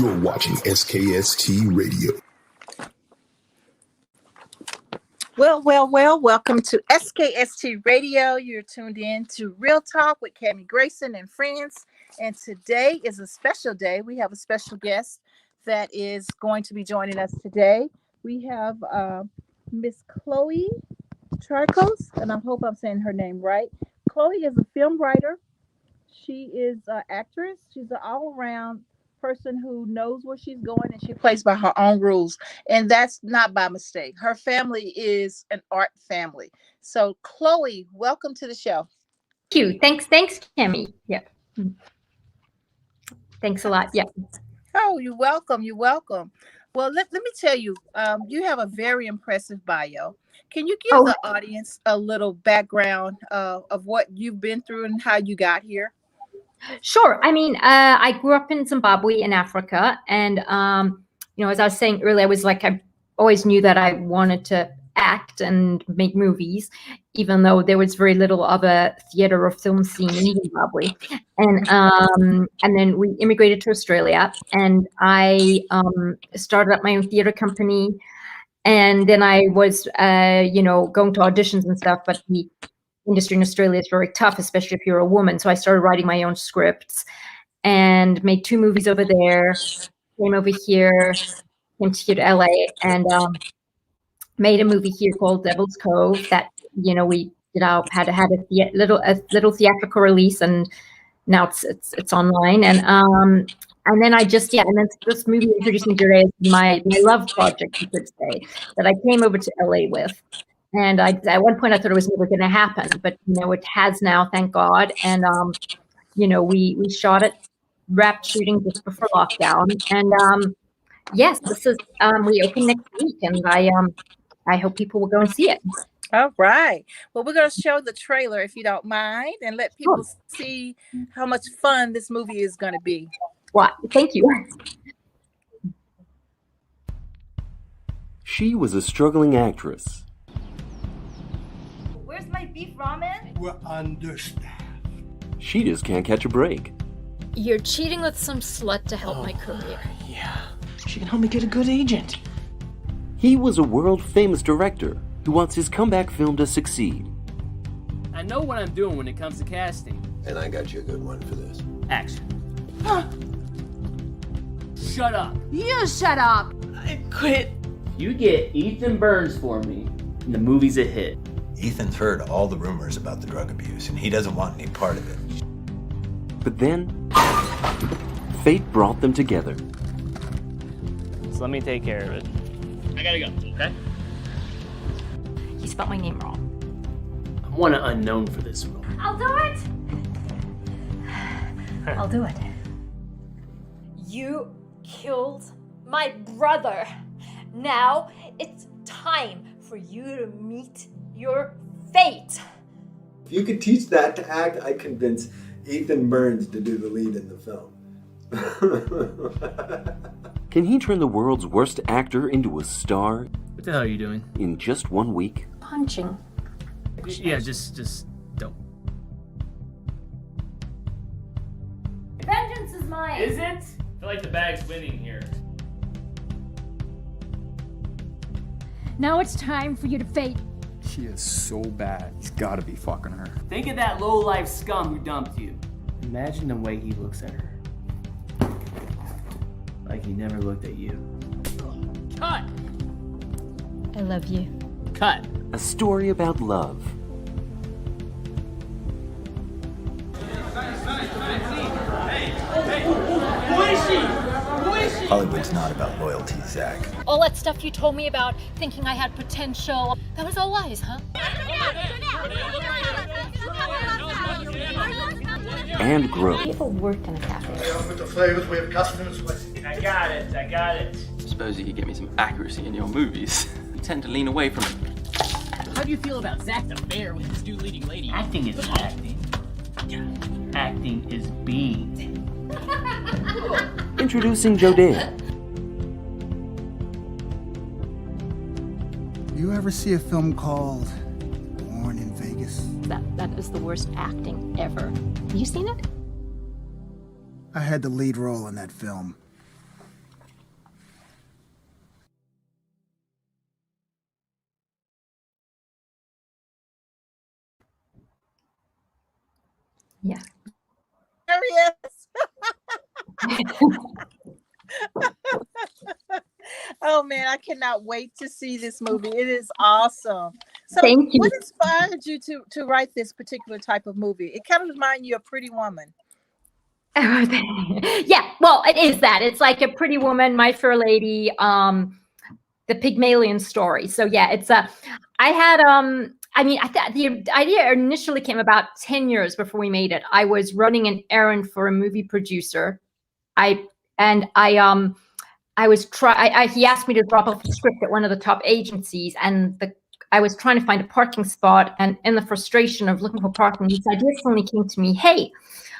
You're watching SKST Radio. Well, welcome to SKST Radio. You're tuned in to Real Talk with Grayson and friends. And today is a special day. We have a special guest that is going to be joining us today. We have Miss Chloe Traicos, and I hope I'm saying her name right. Chloe is a film writer. She is an actress. She's an all-around person who knows where she's going, and she plays by her own rules. And that's not by mistake. Her family is an art family. So, Chloe, welcome to the show. Thank you. Thanks, Cami. Yeah. Thanks a lot. Yeah. Oh, you're welcome. Well, let me tell you, you have a very impressive bio. Can you give the audience a little background of what you've been through and how you got here? Sure. I mean, I grew up in Zimbabwe in Africa. And, as I was saying earlier, I always knew that I wanted to act and make movies, even though there was very little of a theater or film scene in Zimbabwe. And then we immigrated to Australia, and I started up my own theater company. And then I was, going to auditions and stuff, but the industry in Australia is very tough, especially if you're a woman. So I started writing my own scripts and made 2 movies over there, came over here, came to LA, and made a movie here called Devil's Cove that, we had a little theatrical release, and now it's online. And then this movie introduced me today as my love project, you could say, that I came over to LA with. And at one point I thought it was never going to happen, but it has now, thank God. And we shot it, wrapped shooting just before lockdown. And yes, this is we open next week, and I hope people will go and see it. All right. Well, we're going to show the trailer if you don't mind, and let people see how much fun this movie is going to be. Well, thank you. She was a struggling actress. Where's my beef ramen? We're understaffed. She just can't catch a break. You're cheating with some slut to help my career. Yeah. She can help me get a good agent. He was a world-famous director who wants his comeback film to succeed. I know what I'm doing when it comes to casting. And I got you a good one for this. Action. Shut up. You shut up. I quit. You get Ethan Burns for me, and the movie's a hit. Ethan's heard all the rumors about the drug abuse, and he doesn't want any part of it. But then, fate brought them together. So let me take care of it. I gotta go, okay? You spelled my name wrong. I want an unknown for this role. I'll do it. I'll do it. You killed my brother. Now it's time for you to meet your fate. If you could teach that to act, I'd convince Ethan Burns to do the lead in the film. Can he turn the world's worst actor into a star? What the hell are you doing? In just 1 week? Punching. Yeah, just don't. Vengeance is mine. Is it? I feel like the bag's winning here. Now it's time for you to fate. She is so bad. He's gotta be fucking her. Think of that low-life scum who dumped you. Imagine the way he looks at her. Like he never looked at you. Cut! I love you. Cut! A story about love. Hollywood's not about loyalty, Zach. All that stuff you told me about thinking I had potential, that was all lies, huh? And growth. People work in a cafe. With the flavors, we have customers. I got it. I suppose you could get me some accuracy in your movies. You tend to lean away from it. How do you feel about Zach's affair with his new leading lady? Acting is acting. Acting is being. Introducing Jodea. You ever see a film called Born in Vegas? That is the worst acting ever. Have you seen it? I had the lead role in that film. Yeah. Oh man, I cannot wait to see this movie. It is awesome. So Thank you. what inspired you to write this particular type of movie? It kind of reminds you of Pretty Woman. Yeah, well, it is that. It's like a Pretty Woman, My Fair Lady, the Pygmalion story. So yeah, it's I had I mean, the idea initially came about 10 years before we made it. I was running an errand for a movie producer. He asked me to drop off a script at one of the top agencies, and I was trying to find a parking spot, and in the frustration of looking for parking, this idea suddenly came to me. Hey,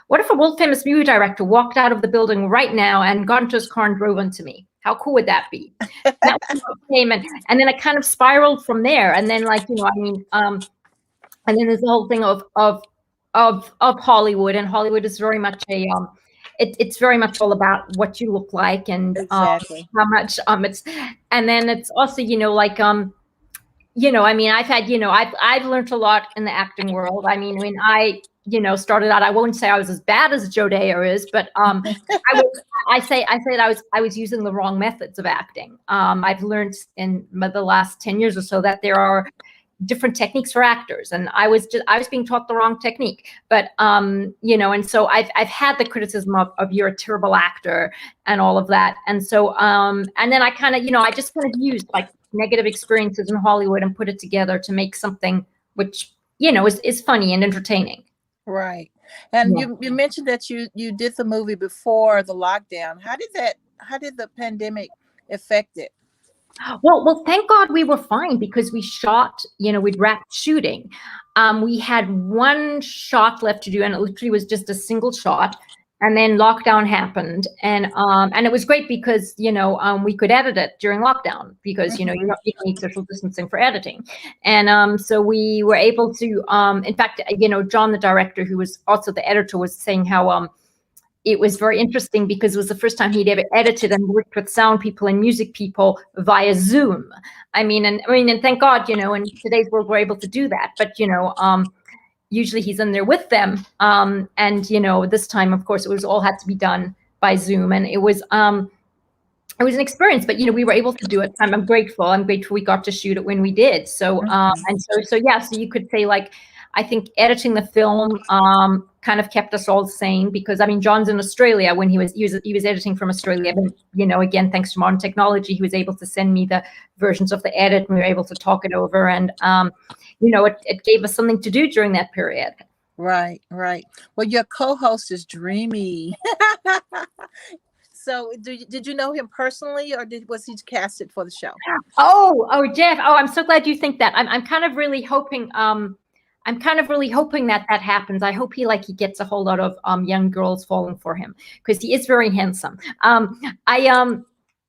what if a world famous movie director walked out of the building right now and got into his car and drove into me? How cool would that be? That came and then it kind of spiraled from there. And then and then there's the whole thing of Hollywood, and Hollywood is very much it's very much all about what you look like and exactly. How much and then it's also I've learned a lot in the acting world. I mean when I started out, I won't say I was as bad as Joe Dare is, but I was using the wrong methods of acting. I've learned in the last 10 years or so that there are different techniques for actors, and I was being taught the wrong technique. But and so I've had the criticism of you're a terrible actor and all of that, and so and then I kind of I just kind of used like negative experiences in Hollywood and put it together to make something which is funny and entertaining. Right. And Yeah. you mentioned that you did the movie before the lockdown. How did the pandemic affect it? Well, thank God we were fine because we shot, we'd wrapped shooting. We had one shot left to do, and it literally was just a single shot. And then lockdown happened, and it was great because we could edit it during lockdown because you don't need social distancing for editing, and so we were able to. In fact, John, the director, who was also the editor, was saying how it was very interesting because it was the first time he'd ever edited and worked with sound people and music people via Zoom. And thank God, in today's world we're able to do that, but usually he's in there with them. And this time, of course, it was all had to be done by Zoom, and it was an experience, but we were able to do it. I'm grateful we got to shoot it when we did. So so you could say I think editing the film kind of kept us all sane because John's in Australia when he was editing from Australia, but again, thanks to modern technology, he was able to send me the versions of the edit, and we were able to talk it over, and it gave us something to do during that period. Right. Well, your co-host is dreamy. So did you know him personally, or was he casted for the show? Oh, Jeff. Oh, I'm so glad you think that. I'm kind of really hoping that happens. I hope he gets a whole lot of young girls falling for him because he is very handsome.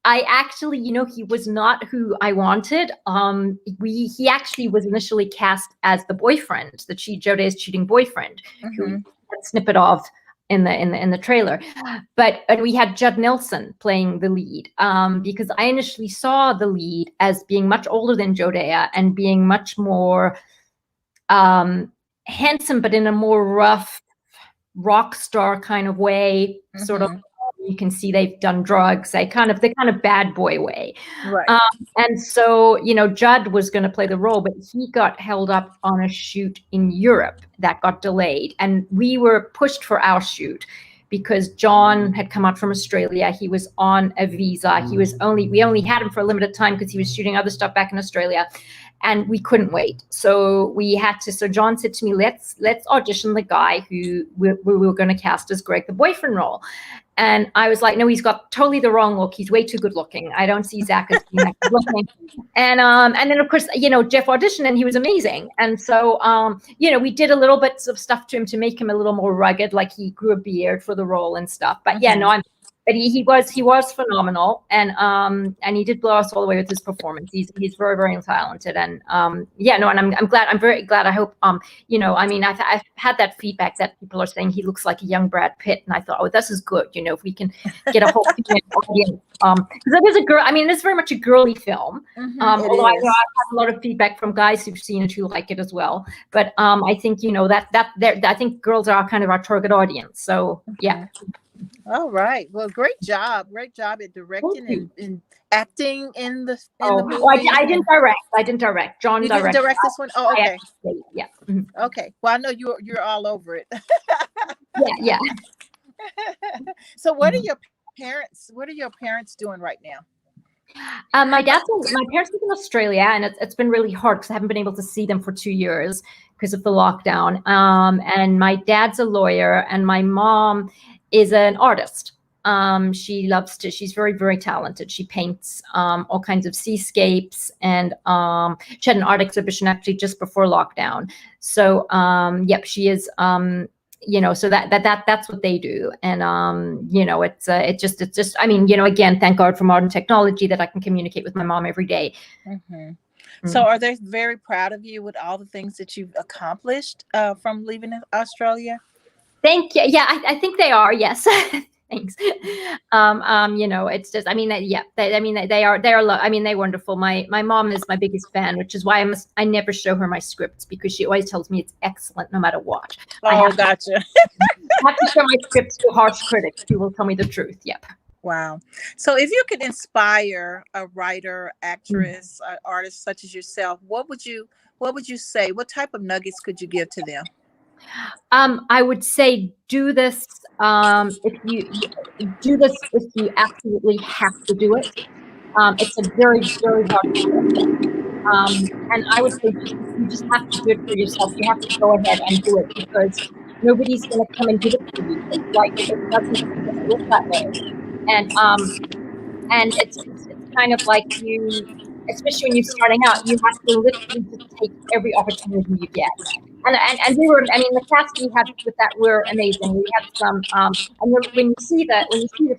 I actually, he was not who I wanted. He actually was initially cast as the boyfriend, Joe Dare's cheating boyfriend, who had a snippet of in the trailer. But we had Judd Nelson playing the lead because I initially saw the lead as being much older than Joe Dare and being much more handsome, but in a more rough rock star kind of way, sort of. You can see they've done drugs, the kind of bad boy way. Right. And so, Judd was going to play the role, but he got held up on a shoot in Europe that got delayed. And we were pushed for our shoot because John had come out from Australia. He was on a visa. We only had him for a limited time because he was shooting other stuff back in Australia. And we couldn't wait. So John said to me, let's audition the guy who we were going to cast as Greg, the boyfriend role. And I was like, no, he's got totally the wrong look. He's way too good looking. I don't see Zach as being that good looking. And then of course, Jeff auditioned and he was amazing. And so, we did a little bit of stuff to him to make him a little more rugged, like he grew a beard for the role and stuff. But but he was phenomenal, and he did blow us all away with his performance. He's very, very talented, and and I'm very glad. I hope you know, I mean, I've had that feedback that people are saying he looks like a young Brad Pitt, and I thought, oh, this is good. You know, if we can get a whole audience, because it is a girl. I mean, it's very much a girly film. Although I know I've had a lot of feedback from guys who've seen it who like it as well. But I think, you know, I think girls are kind of our target audience. So yeah. All right. Well, great job at directing and acting in the movie. Well, I didn't direct. John directed. You didn't direct this one? Oh, okay. Yeah. Okay. Well, I know you're all over it. yeah. So what are your parents doing right now? My parents live in Australia, and it's been really hard because I haven't been able to see them for 2 years because of the lockdown. And my dad's a lawyer, and my mom is an artist. She's very, very talented. She paints all kinds of seascapes, and she had an art exhibition actually just before lockdown. So she is you know, so that's what they do. And you know, it's just I mean, you know, again, thank God for modern technology that I can communicate with my mom every day. So are they very proud of you with all the things that you've accomplished from leaving Australia? Thank you. Yeah, I think they are. Yes. Thanks. You know, it's just, I mean, they're wonderful. My mom is my biggest fan, which is why I never show her my scripts, because she always tells me it's excellent no matter what. Gotcha. I have to show my scripts to harsh critics who will tell me the truth. Yep. Wow. So if you could inspire a writer, actress, artist such as yourself, what would you say? What type of nuggets could you give to them? I would say do this if you absolutely have to do it. It's a very, very hard process. And I would say you just have to do it for yourself. You have to go ahead and do it, because nobody's going to come and give it to you. It's like it doesn't work that way. And it's kind of like you, especially when you're starting out, you have to literally just take every opportunity you get. And we were, I mean, the cast we had with that were amazing. We had some, and when you see the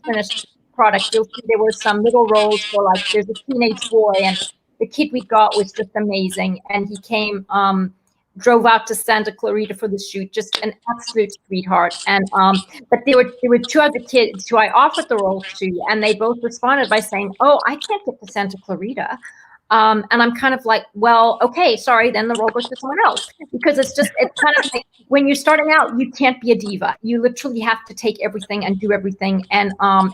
finished product, you'll see there were some little roles for, like, there's a teenage boy, and the kid we got was just amazing. And he came, drove out to Santa Clarita for the shoot, just an absolute sweetheart. And but there were two other kids who I offered the roles to, and they both responded by saying, "Oh, I can't get to Santa Clarita." And I'm kind of like, well, okay, sorry, then the role goes to someone else, because it's kind of like, when you're starting out, you can't be a diva. You literally have to take everything and do everything. And and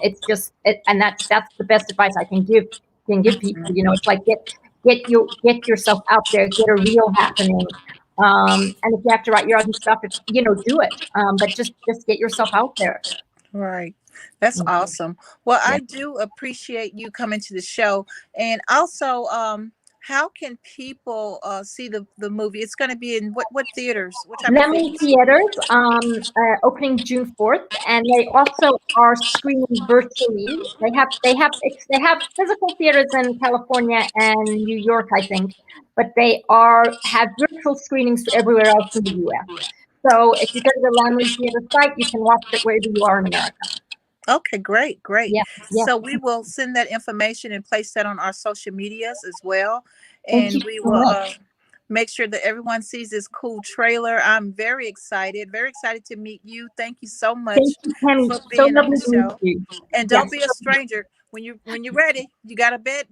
that's the best advice I can give people. You know, it's like get yourself out there, get a reel happening. And if you have to write your own stuff, you know, do it. But just get yourself out there. Right. That's awesome. Well, I do appreciate you coming to the show. And also, how can people see the movie? It's going to be in what theaters? What type of theaters? Opening June 4th, and they also are screening virtually. They have physical theaters in California and New York, I think, but they have virtual screenings everywhere else in the U.S. So if you go to the Lamley Theater site, you can watch it wherever you are in America. Okay, great. Yeah. So we will send that information and place that on our social medias as well. And we will make sure that everyone sees this cool trailer. I'm very excited to meet you. Thank you so much for being on the show. And don't be a stranger. When you're ready, you got a bed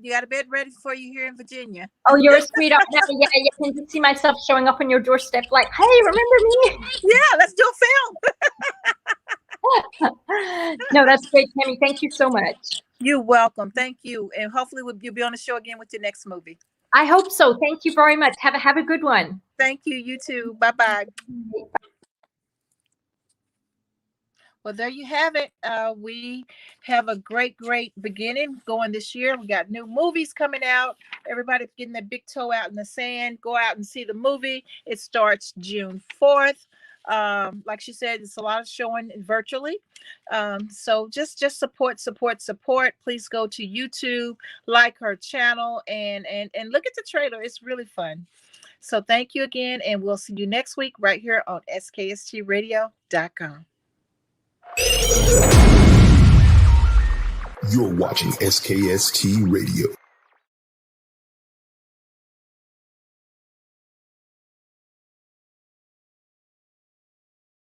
ready for you here in Virginia. Oh, you're a sweetheart. Yeah, you can just see myself showing up on your doorstep like, hey, remember me? Yeah, let's do a film. No, that's great, Tammy. Thank you so much. You're welcome. Thank you. And hopefully you'll be on the show again with your next movie. I hope so. Thank you very much. Have a good one. Thank you. You too. Bye-bye. Well, there you have it. We have a great beginning going this year. We got new movies coming out. Everybody's getting their big toe out in the sand. Go out and see the movie. It starts June 4th. Like she said, it's a lot of showing virtually. So just support. Please go to YouTube, like her channel, and look at the trailer. It's really fun. So thank you again, and we'll see you next week right here on SKSTradio.com. You're watching SKST Radio.